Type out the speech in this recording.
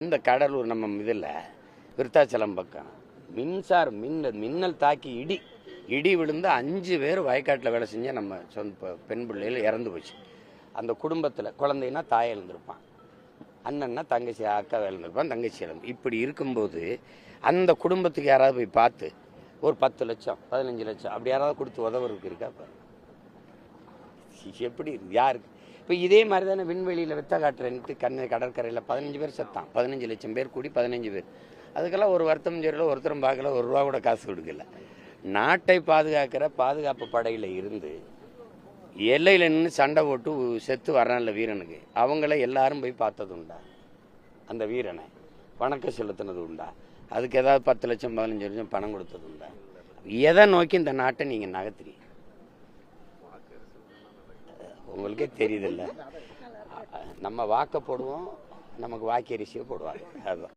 இந்த கடலூர் நம்ம இதில் விருத்தாச்சலம் பக்கம் மின்னல் தாக்கி இடி விழுந்து 5 பேர் வயக்காட்டில் வேலை செஞ்ச நம்ம சொந்த பெண் பிள்ளைகள் இறந்து போச்சு. அந்த குடும்பத்தில் குழந்தைன்னா தாய் இழந்திருப்பான், அண்ணன்னா தங்கச்சி அக்கா இழந்திருப்பான், தங்கச்சி இழந்து. இப்படி இருக்கும்போது அந்த குடும்பத்துக்கு யாராவது போய் பார்த்து ஒரு 10 லட்சம் 15 லட்சம் அப்படி யாராவது கொடுத்து உதவுறதுக்கு இருக்கா? எப்படி யாருக்கு? இப்போ இதே மாதிரி தானே விண்வெளியில் வித்த காட்டுறேன்ட்டு கடற்கரையில் 15 பேர் செத்தான். 15 லட்சம் பேர் கூடி 15 பேர். அதுக்கெல்லாம் ஒரு வருத்தம் தெரியல, ஒருத்தரும் பார்க்கல, ₹1 கூட காசு கொடுக்கல. நாட்டை பாதுகாக்கிற பாதுகாப்பு படையில் இருந்து எல்லையில் நின்று சண்டை போட்டு செத்து வர்றான்ல வீரனுக்கு, அவங்கள எல்லாரும் போய் பார்த்தது உண்டா? அந்த வீரனை வணக்கம் செலுத்தினது உண்டா? அதுக்கு ஏதாவது 10 லட்சம் 15 லட்சம் பணம் கொடுத்தது உண்டா? எதை நோக்கி இந்த நாட்டை நீங்கள் நகர்த்துறீங்க? உங்களுக்கே தெரியுதில்ல. நம்ம வாக்க போடுவோம், நமக்கு வாக்கரிசியை போடுவாங்க. அதுதான்.